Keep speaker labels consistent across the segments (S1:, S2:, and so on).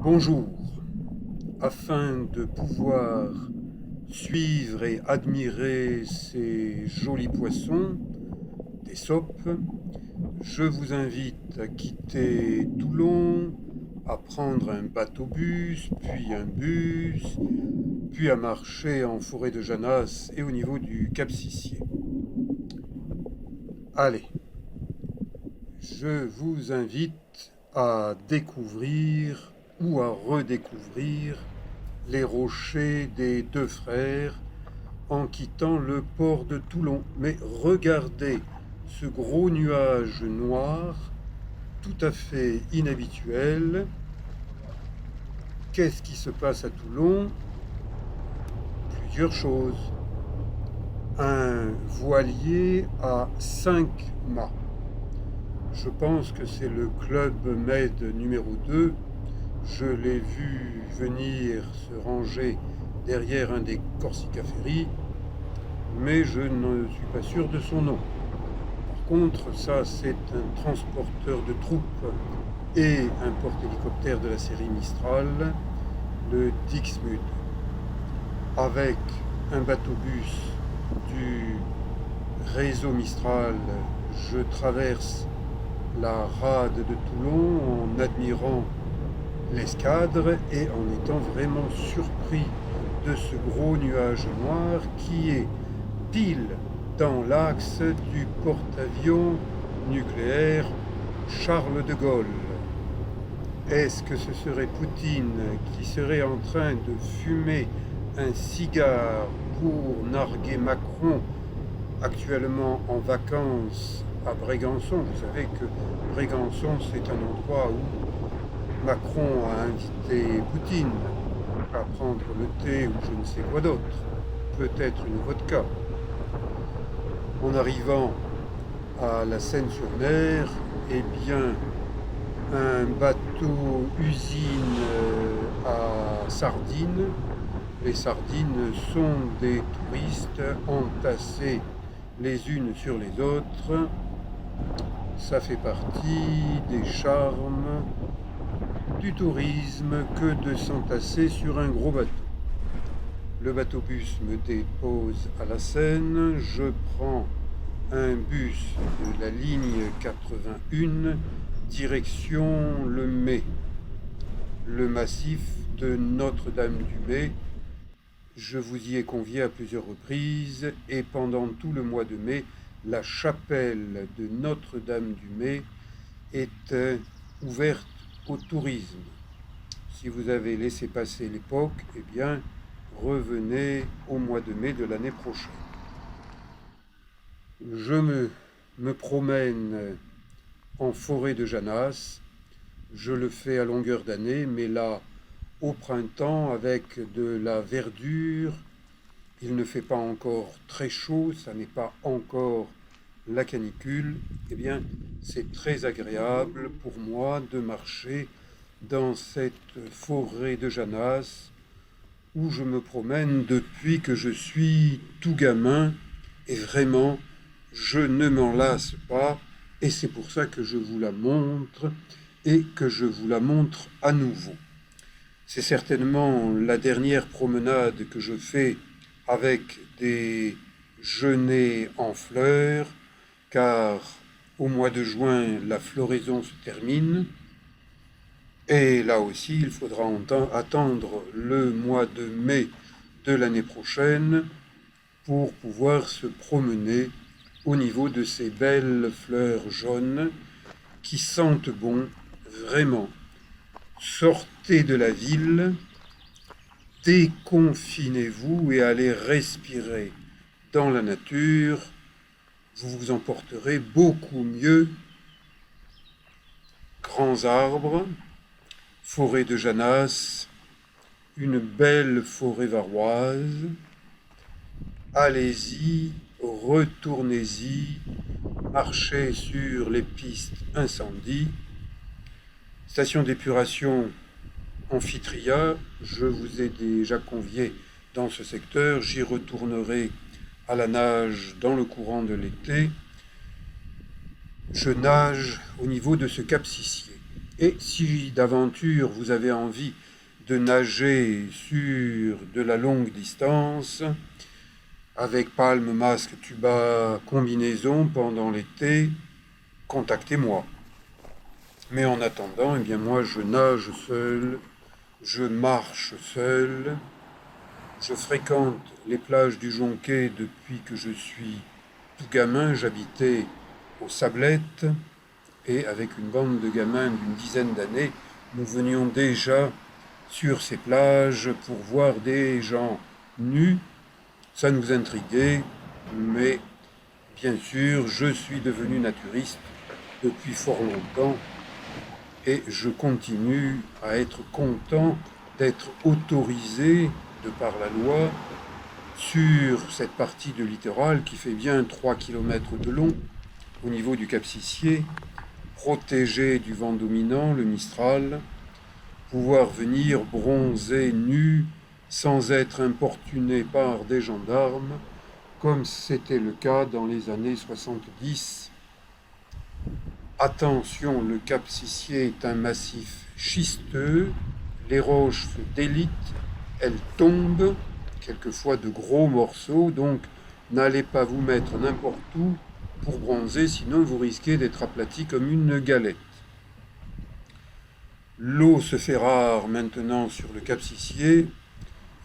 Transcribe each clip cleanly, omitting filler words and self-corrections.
S1: Bonjour, afin de pouvoir suivre et admirer ces jolis poissons, des sopes, je vous invite à quitter Toulon, à prendre un bateau-bus, puis un bus, puis à marcher en forêt de Janas et au niveau du Cap Sissier. Allez, je vous invite à découvrir ou à redécouvrir les rochers des Deux Frères en quittant le port de Toulon. Mais regardez ce gros nuage noir, tout à fait inhabituel. Qu'est-ce qui se passe à Toulon? Plusieurs choses. Un voilier à 5 mâts. Je pense que c'est le Club Med numéro 2. Je l'ai vu venir se ranger derrière un des Corsica Ferry, mais je ne suis pas sûr de son nom. Par contre, ça, c'est un transporteur de troupes et un porte-hélicoptère de la série Mistral, le Dixmude, avec un bateau-bus du réseau Mistral. Je traverse la rade de Toulon en admirant l'escadre et en étant vraiment surpris de ce gros nuage noir qui est pile dans l'axe du porte-avions nucléaire Charles de Gaulle. Est-ce que ce serait Poutine qui serait en train de fumer un cigare pour narguer Macron, actuellement en vacances à Brégançon? Vous savez que Brégançon, c'est un endroit où Macron a invité Poutine à prendre le thé ou je ne sais quoi d'autre, peut-être une vodka. En arrivant à la Seine-sur-Mer, eh bien, un bateau usine à sardines. Les sardines sont des touristes entassés les unes sur les autres. Ça fait partie des charmes du tourisme que de s'entasser sur un gros bateau. Le bateau-bus me dépose à la Seine, je prends un bus de la ligne 81, direction le Mai, le massif de Notre-Dame-du-Mai. Je vous y ai convié à plusieurs reprises et pendant tout le mois de mai, la chapelle de Notre-Dame-du-Mai est ouverte au tourisme. Si vous avez laissé passer l'époque, eh bien, revenez au mois de mai de l'année prochaine. Je me promène en forêt de Janas. Je le fais à longueur d'année, mais là, au printemps, avec de la verdure, il ne fait pas encore très chaud, ça n'est pas encore la canicule, eh bien, c'est très agréable pour moi de marcher dans cette forêt de Janas où je me promène depuis que je suis tout gamin et vraiment, je ne m'en lasse pas et c'est pour ça que je vous la montre et que je vous la montre à nouveau. C'est certainement la dernière promenade que je fais avec des genêts en fleurs, car au mois de juin, la floraison se termine. Et là aussi, il faudra attendre le mois de mai de l'année prochaine pour pouvoir se promener au niveau de ces belles fleurs jaunes qui sentent bon, vraiment. Sortez de la ville, déconfinez-vous et allez respirer dans la nature. Vous vous en porterez beaucoup mieux. Grands arbres, forêt de Janas, une belle forêt varoise. Allez-y, retournez-y, marchez sur les pistes incendies. Station d'épuration Amphitria, je vous ai déjà convié dans ce secteur, j'y retournerai à la nage dans le courant de l'été. Je nage au niveau de ce Cap Sissier. Et si d'aventure vous avez envie de nager sur de la longue distance, avec palme, masque, tuba, combinaison pendant l'été, contactez-moi. Mais en attendant, eh bien moi je nage seul, je marche seul, je fréquente les plages du Jonquet depuis que je suis tout gamin. J'habitais aux Sablettes et avec une bande de gamins d'une dizaine d'années, nous venions déjà sur ces plages pour voir des gens nus. Ça nous intriguait, mais bien sûr, je suis devenu naturiste depuis fort longtemps et je continue à être content d'être autorisé de par la loi sur cette partie de littoral qui fait bien 3 km de long au niveau du Cap Sissier, protégé du vent dominant, le Mistral, pouvoir venir bronzer nu sans être importuné par des gendarmes, comme c'était le cas dans les années 70. Attention, le Cap Sissier est un massif schisteux, les roches se délitent, elles tombent, quelquefois de gros morceaux, donc n'allez pas vous mettre n'importe où pour bronzer, sinon vous risquez d'être aplati comme une galette. L'eau se fait rare maintenant sur le Cap Sissier,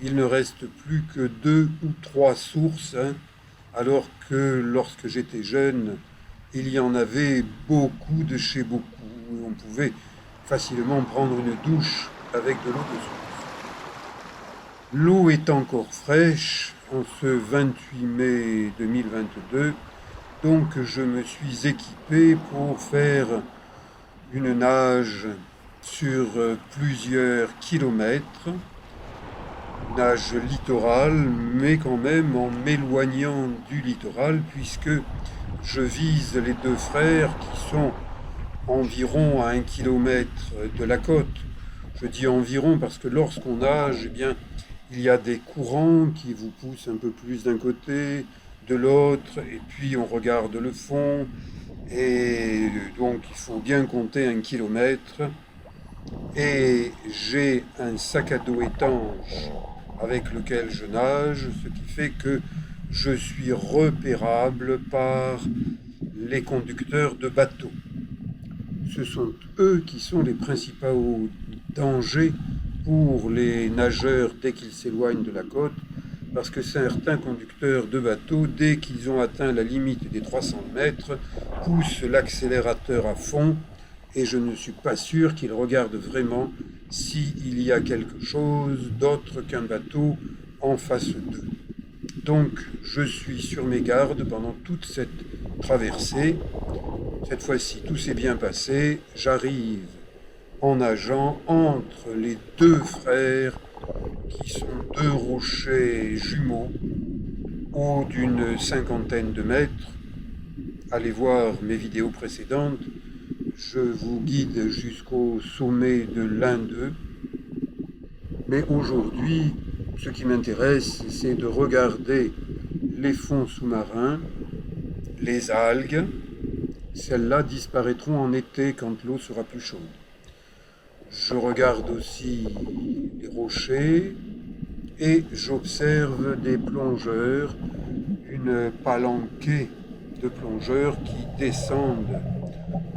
S1: il ne reste plus que 2 ou 3 sources, alors que lorsque j'étais jeune, il y en avait beaucoup de chez beaucoup. On pouvait facilement prendre une douche avec de l'eau de source. L'eau est encore fraîche en ce 28 mai 2022, donc je me suis équipé pour faire une nage sur plusieurs kilomètres, nage littorale, mais quand même en m'éloignant du littoral, puisque je vise les deux frères qui sont environ à 1 kilomètre de la côte. Je dis environ parce que lorsqu'on nage, eh bien, il y a des courants qui vous poussent un peu plus d'un côté, de l'autre, et puis on regarde le fond, et donc il faut bien compter 1 kilomètre. Et j'ai un sac à dos étanche avec lequel je nage, ce qui fait que je suis repérable par les conducteurs de bateaux. Ce sont eux qui sont les principaux dangers pour les nageurs dès qu'ils s'éloignent de la côte, parce que certains conducteurs de bateaux, dès qu'ils ont atteint la limite des 300 mètres, poussent l'accélérateur à fond, et je ne suis pas sûr qu'ils regardent vraiment s'il y a quelque chose d'autre qu'un bateau en face d'eux. Donc je suis sur mes gardes pendant toute cette traversée. Cette fois-ci, tout s'est bien passé. J'arrive en nageant entre les deux frères qui sont deux rochers jumeaux, hauts d'une 50aine de mètres. Allez voir mes vidéos précédentes. Je vous guide jusqu'au sommet de l'un d'eux. Mais aujourd'hui, ce qui m'intéresse, c'est de regarder les fonds sous-marins, les algues. Celles-là disparaîtront en été quand l'eau sera plus chaude. Je regarde aussi les rochers et j'observe des plongeurs, une palanquée de plongeurs qui descendent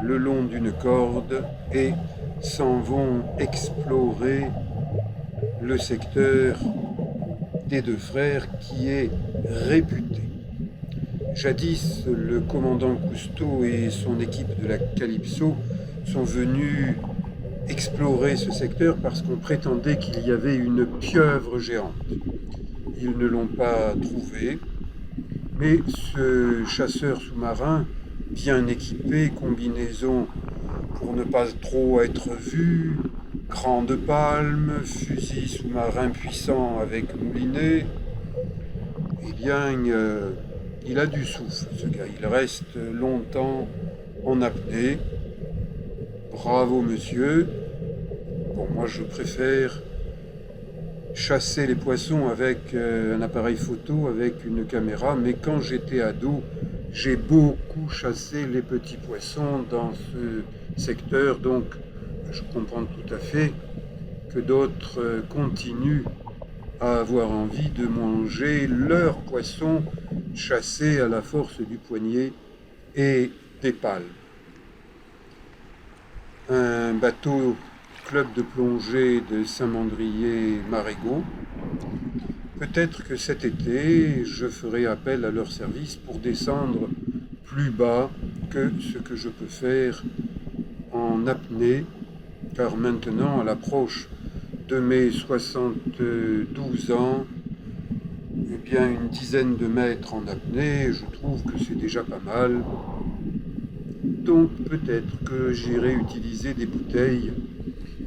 S1: le long d'une corde et s'en vont explorer le secteur des deux frères qui est réputé. Jadis, le commandant Cousteau et son équipe de la Calypso sont venus explorer ce secteur parce qu'on prétendait qu'il y avait une pieuvre géante. Ils ne l'ont pas trouvée, mais ce chasseur sous-marin, bien équipé, combinaison pour ne pas trop être vu, grande palme, fusil sous-marin puissant avec moulinet, eh bien, il a du souffle, ce gars. Il reste longtemps en apnée. Bravo, monsieur. Bon, moi, je préfère chasser les poissons avec un appareil photo, avec une caméra, mais quand j'étais ado, j'ai beaucoup chassé les petits poissons dans ce secteur, donc je comprends tout à fait que d'autres continuent à avoir envie de manger leur poisson chassé à la force du poignet et des pales. Un bateau club de plongée de Saint-Mandrier-Marégot. Peut-être que cet été, je ferai appel à leur service pour descendre plus bas que ce que je peux faire en apnée, car maintenant, à l'approche de mes 72 ans, eh bien une dizaine de mètres en apnée, je trouve que c'est déjà pas mal. Donc peut-être que j'irai utiliser des bouteilles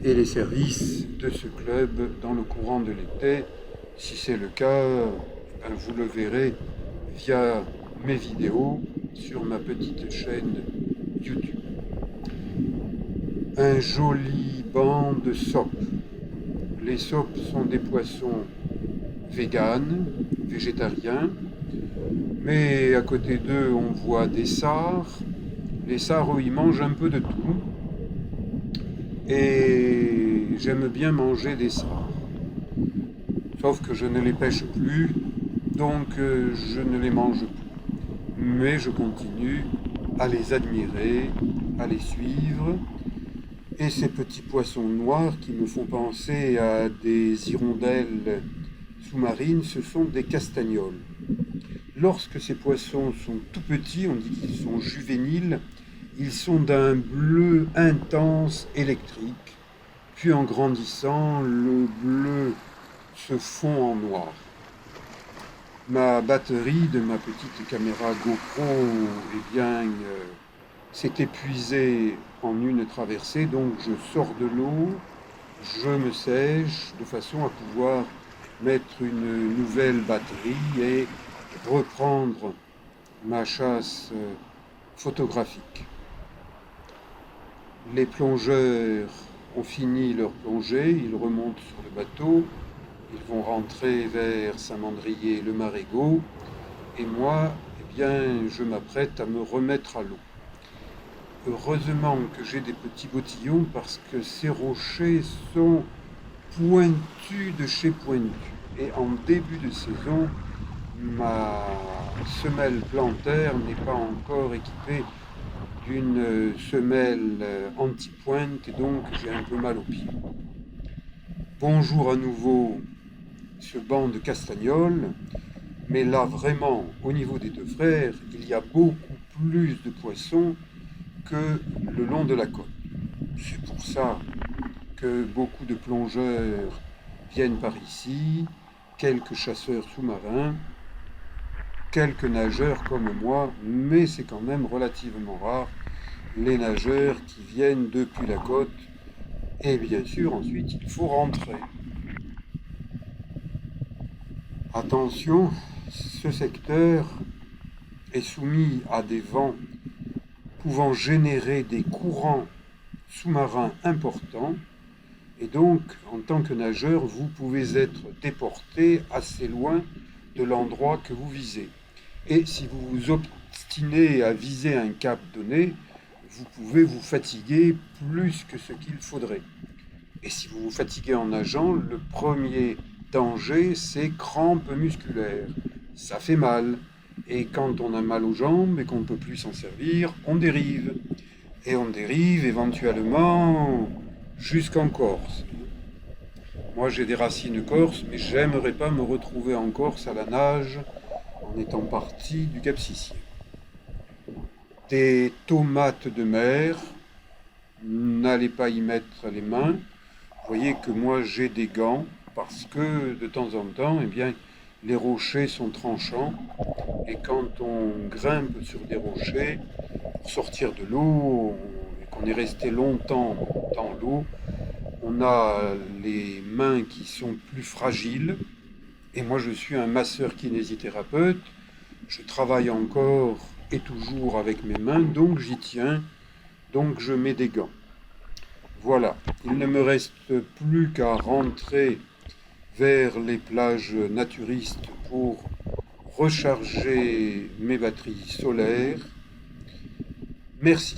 S1: et les services de ce club dans le courant de l'été. Si c'est le cas, vous le verrez via mes vidéos sur ma petite chaîne YouTube. Un joli banc de sopes. Les sopes sont des poissons véganes, végétariens, mais à côté d'eux on voit des sards. Les sards, ils mangent un peu de tout, et j'aime bien manger des sards. Sauf que je ne les pêche plus, donc je ne les mange plus. Mais je continue à les admirer, à les suivre. Et ces petits poissons noirs qui me font penser à des hirondelles sous-marines, ce sont des castagnols. Lorsque ces poissons sont tout petits, on dit qu'ils sont juvéniles, ils sont d'un bleu intense électrique. Puis en grandissant, le bleu se fond en noir. Ma batterie de ma petite caméra GoPro, s'est épuisée en une traversée, donc je sors de l'eau, je me sèche de façon à pouvoir mettre une nouvelle batterie et reprendre ma chasse photographique. Les plongeurs ont fini leur plongée, ils remontent sur le bateau, ils vont rentrer vers Saint-Mandrier-le-Marégot, et moi, je m'apprête à me remettre à l'eau. Heureusement que j'ai des petits bottillons parce que ces rochers sont pointus de chez pointus. Et en début de saison, ma semelle plantaire n'est pas encore équipée d'une semelle anti-pointe et donc j'ai un peu mal aux pieds. Bonjour à nouveau ce banc de castagnols, mais là vraiment au niveau des deux frères, il y a beaucoup plus de poissons que le long de la côte. C'est pour ça que beaucoup de plongeurs viennent par ici, quelques chasseurs sous-marins, quelques nageurs comme moi, mais c'est quand même relativement rare, les nageurs qui viennent depuis la côte. Et bien sûr, ensuite, il faut rentrer. Attention, ce secteur est soumis à des vents pouvant générer des courants sous-marins importants. Et donc, en tant que nageur, vous pouvez être déporté assez loin de l'endroit que vous visez. Et si vous vous obstinez à viser un cap donné, vous pouvez vous fatiguer plus que ce qu'il faudrait. Et si vous vous fatiguez en nageant, le premier danger, c'est crampes musculaires. Ça fait mal. Et quand on a mal aux jambes et qu'on ne peut plus s'en servir, on dérive. Et on dérive éventuellement jusqu'en Corse. Moi, j'ai des racines corses, mais j'aimerais pas me retrouver en Corse à la nage en étant parti du Cap-Sicien. Des tomates de mer, n'allez pas y mettre les mains. Vous voyez que moi, j'ai des gants parce que de temps en temps, les rochers sont tranchants. Et quand on grimpe sur des rochers, pour sortir de l'eau, et qu'on est resté longtemps dans l'eau, on a les mains qui sont plus fragiles. Et moi, je suis un masseur kinésithérapeute. Je travaille encore et toujours avec mes mains, donc j'y tiens. Donc je mets des gants. Voilà, il ne me reste plus qu'à rentrer vers les plages naturistes pour recharger mes batteries solaires. Merci.